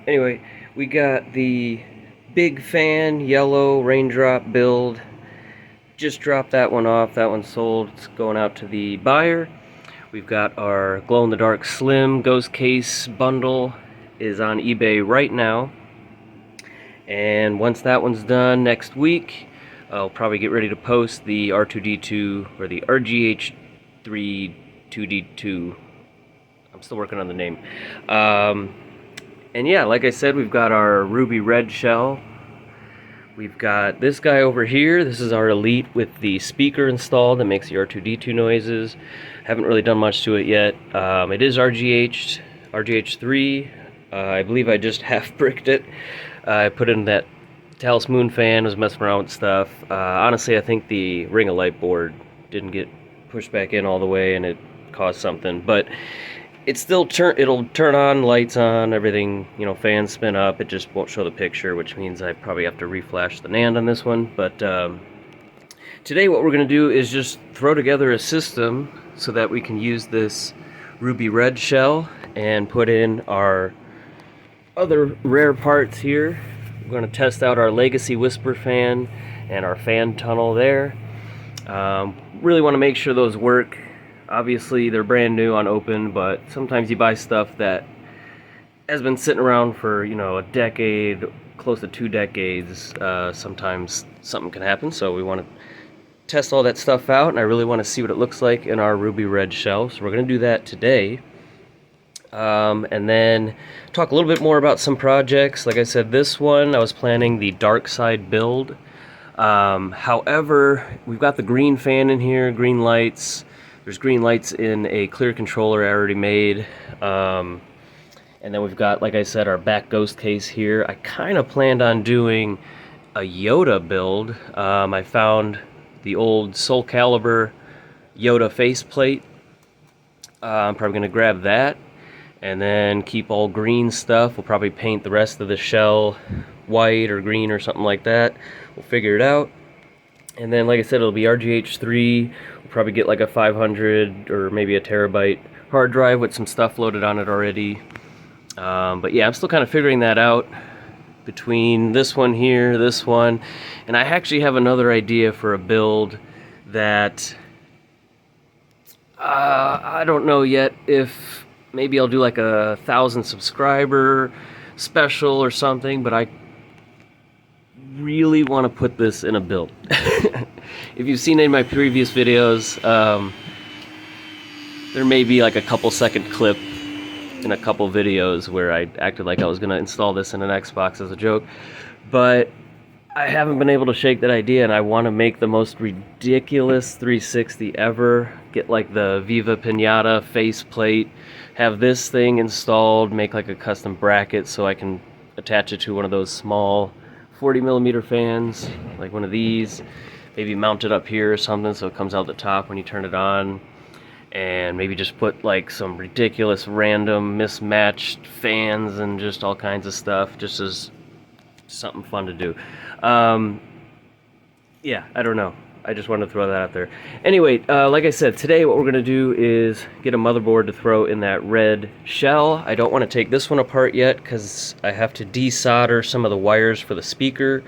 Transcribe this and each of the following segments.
Anyway, we got the big fan yellow raindrop build. Just dropped that one off. That one's sold. It's going out to the buyer. We've got our glow-in-the-dark slim ghost case bundle is on eBay right now. And once that one's done next week, I'll probably get ready to post the R2D2 or the RGH3 2D2. I'm still working on the name. And yeah, like I said, we've got our ruby red shell. We've got this guy over here. This is our Elite with the speaker installed that makes the R2D2 noises. Haven't really done much to it yet. It is RGH3. I believe I just half bricked it. I put in that Talus Moon fan, was messing around with stuff. Honestly, I think the ring of light board didn't get pushed back in all the way and it caused something. But it's still it'll turn on, lights on, everything, you know, fans spin up. It just won't show the picture, which means I probably have to reflash the NAND on this one. But today what we're going to do is just throw together a system so that we can use this ruby red shell and put in our other rare parts here. We're going to test out our legacy whisper fan and our fan tunnel there. Really want to make sure those work. Obviously they're brand new unopened, but sometimes you buy stuff that has been sitting around for, you know, a decade, close to 2 decades. Sometimes something can happen, so we want to test all that stuff out, and I really want to see what it looks like in our ruby red shell. So we're going to do that today. And then talk a little bit more about some projects. Like I said, this one I was planning the dark side build. However, we've got the green fan in here, green lights. There's green lights in a clear controller I already made. And then we've got, like I said, our back ghost case here. I kind of planned on doing a Yoda build. I found the old Soul Calibur Yoda faceplate. I'm probably going to grab that and then keep all green stuff. We'll probably paint the rest of the shell white or green or something like that. We'll figure it out. And then, like I said, it'll be RGH3. We'll probably get like a 500 or maybe a terabyte hard drive with some stuff loaded on it already. But yeah, I'm still kind of figuring that out between this one here, this one. And I actually have another idea for a build that I don't know yet if maybe I'll do like a 1,000 subscriber special or something, but I really want to put this in a build. If you've seen any of my previous videos, there may be like a couple second clip in a couple videos where I acted like I was going to install this in an Xbox as a joke, but I haven't been able to shake that idea, and I want to make the most ridiculous 360 ever. Get like the Viva Pinata faceplate, have this thing installed, make like a custom bracket so I can attach it to one of those small 40mm fans, like one of these, maybe mount it up here or something so it comes out the top when you turn it on, and maybe just put like some ridiculous random mismatched fans and just all kinds of stuff, just as something fun to do. Yeah, I don't know. I just wanted to throw that out there. Anyway, like I said, today what we're going to do is get a motherboard to throw in that red shell. I don't want to take this one apart yet because I have to desolder some of the wires for the speaker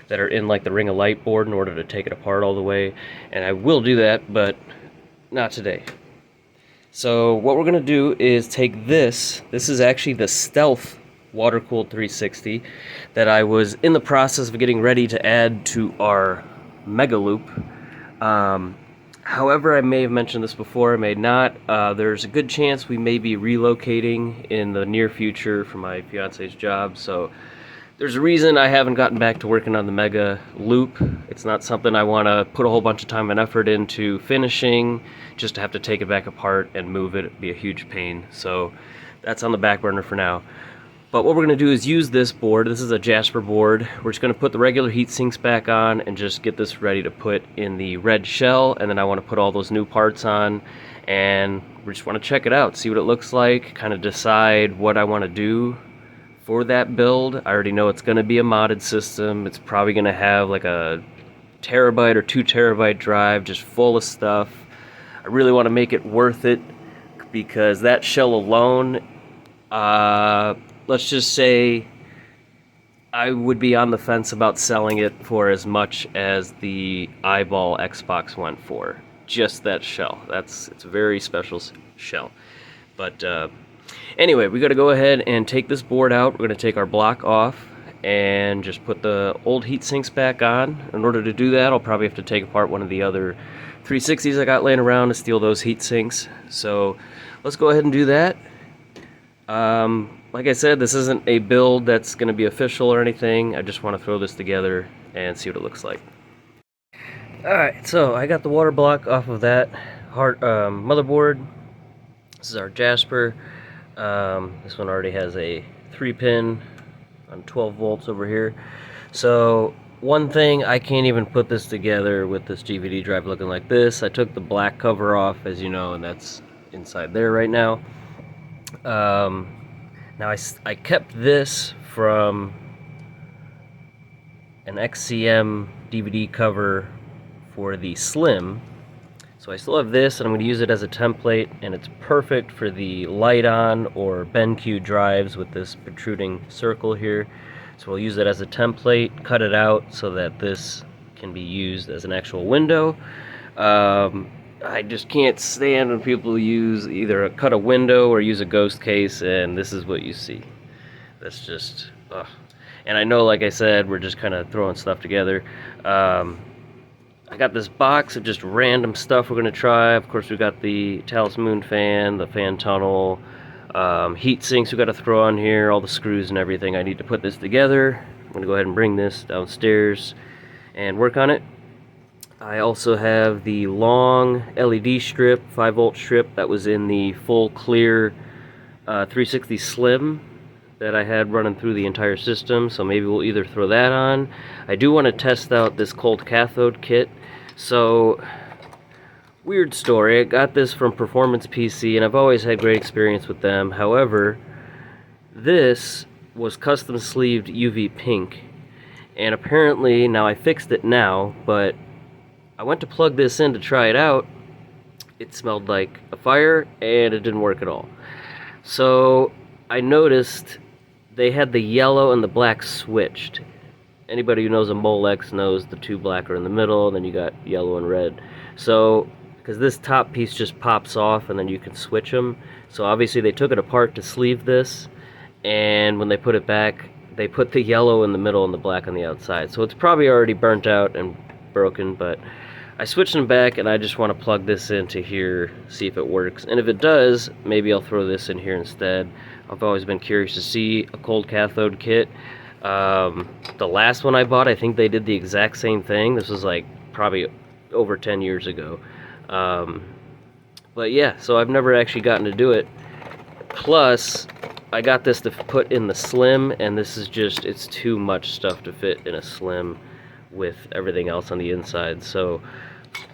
that are in like the ring of light board in order to take it apart all the way. And I will do that, but not today. So what we're going to do is take this. This is actually the Stealth water-cooled 360 that I was in the process of getting ready to add to our Mega Loop. However, I may have mentioned this before, I may not. There's a good chance we may be relocating in the near future for my fiance's job, so there's a reason I haven't gotten back to working on the Mega Loop. It's not something I want to put a whole bunch of time and effort into finishing, just to have to take it back apart and move it. It'd be a huge pain, so that's on the back burner for now. But what we're going to do is use this board. This is a Jasper board. We're just going to put the regular heat sinks back on and just get this ready to put in the red shell. And then I want to put all those new parts on. And we just want to check it out, see what it looks like, kind of decide what I want to do for that build. I already know it's going to be a modded system. It's probably going to have like a terabyte or 2 terabyte drive just full of stuff. I really want to make it worth it because that shell alone, let's just say I would be on the fence about selling it for as much as the eyeball Xbox went for. Just that shell. It's a very special shell. But anyway, we got to go ahead and take this board out. We're going to take our block off and just put the old heat sinks back on. In order to do that, I'll probably have to take apart one of the other 360s I got laying around to steal those heat sinks. So let's go ahead and do that. Like I said, this isn't a build that's going to be official or anything. I just want to throw this together and see what it looks like. Alright, so I got the water block off of that motherboard. This is our Jasper. This one already has a 3-pin on 12 volts over here. So one thing, I can't even put this together with this DVD drive looking like this. I took the black cover off, as you know, and that's inside there right now. Now I kept this from an XCM DVD cover for the Slim. So I still have this, and I'm going to use it as a template, and it's perfect for the light-on or BenQ drives with this protruding circle here. So we'll use it as a template, cut it out so that this can be used as an actual window. I just can't stand when people use either cut a window or use a ghost case, and this is what you see. That's just, ugh. And I know, like I said, we're just kind of throwing stuff together. I got this box of just random stuff we're going to try. Of course, we got the Talus Moon fan, the fan tunnel, heat sinks we got to throw on here, all the screws and everything. I need to put this together. I'm going to go ahead and bring this downstairs and work on it. I also have the long LED strip, 5-volt strip that was in the full clear 360 Slim that I had running through the entire system, so maybe we'll either throw that on. I do want to test out this cold cathode kit. So, weird story, I got this from Performance PC, and I've always had great experience with them. However, this was custom sleeved UV pink, and apparently, now I fixed it now, but I went to plug this in to try it out. It smelled like a fire, and it didn't work at all. So I noticed they had the yellow and the black switched. Anybody who knows a Molex knows the two black are in the middle, and then you got yellow and red. So, because this top piece just pops off, and then you can switch them. So obviously they took it apart to sleeve this, and when they put it back, they put the yellow in the middle and the black on the outside. So it's probably already burnt out and broken, but I switched them back, and I just want to plug this into here, see if it works. And if it does, maybe I'll throw this in here instead. I've always been curious to see a cold cathode kit. The last one I bought, I think they did the exact same thing. This was like probably over 10 years ago. But yeah, so I've never actually gotten to do it. Plus, I got this to put in the Slim, and this is just, it's too much stuff to fit in a Slim with everything else on the inside. So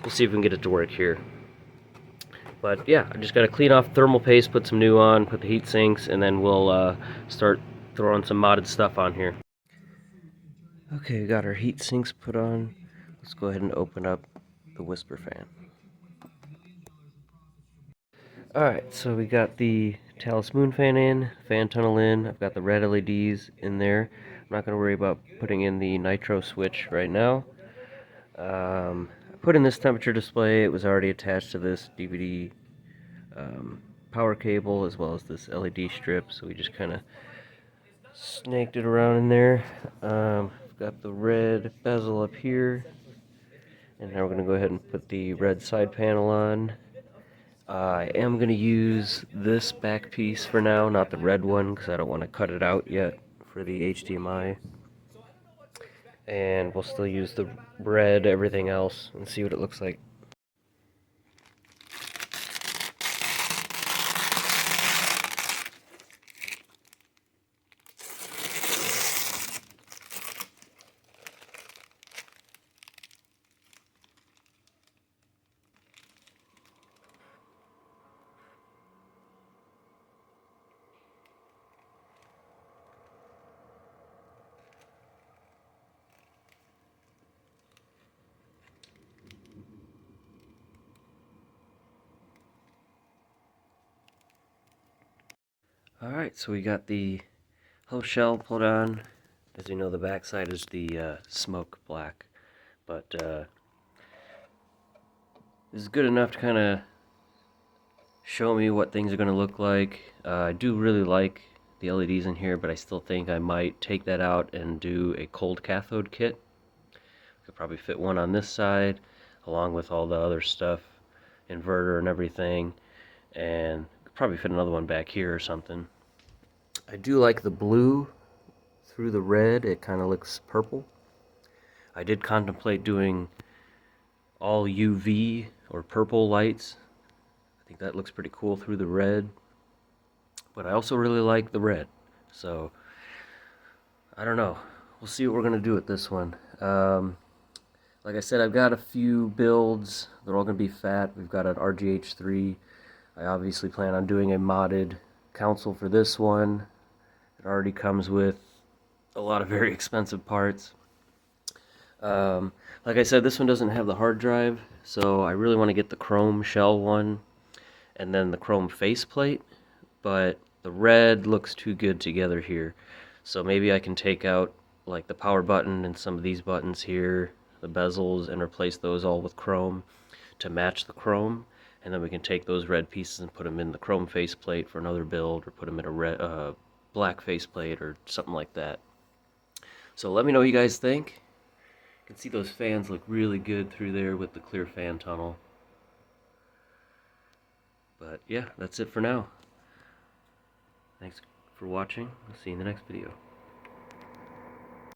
we'll see if we can get it to work here. But yeah, I just got to clean off thermal paste, put some new on, put the heat sinks, and then we'll start throwing some modded stuff on here. Okay, we got our heat sinks put on. Let's go ahead and open up the Whisper fan. Alright, so we got the Talus Moon fan in, fan tunnel in. I've got the red LEDs in there. I'm not going to worry about putting in the nitro switch right now. I put in this temperature display. It was already attached to this DVD power cable as well as this LED strip, so we just kind of snaked it around in there. Got the red bezel up here, and now we're going to go ahead and put the red side panel on. I am going to use this back piece for now, not the red one, because I don't want to cut it out yet for the HDMI. And we'll still use the red everything else and see what it looks like. Alright, so we got the whole shell put on. As you know, the backside is the smoke black, but this is good enough to kind of show me what things are going to look like. I do really like the LEDs in here, but I still think I might take that out and do a cold cathode kit. Could probably fit one on this side, along with all the other stuff, inverter and everything, and could probably fit another one back here or something. I do like the blue through the red. It kind of looks purple. I did contemplate doing all UV or purple lights. I think that looks pretty cool through the red, but I also really like the red, so I don't know. We'll see what we're gonna do with this one. Like I said, I've got a few builds. They're all gonna be fat. We've got an RGH3. I obviously plan on doing a modded console for this one. It already comes with a lot of very expensive parts. Like I said, this one doesn't have the hard drive, so I really want to get the chrome shell one and then the chrome faceplate, but the red looks too good together here. So maybe I can take out like the power button and some of these buttons here, the bezels, and replace those all with chrome to match the chrome, and then we can take those red pieces and put them in the chrome faceplate for another build, or put them in a red, black faceplate or something like that. So let me know what you guys think. You can see those fans look really good through there with the clear fan tunnel. But yeah, that's it for now. Thanks for watching. I'll see you in the next video.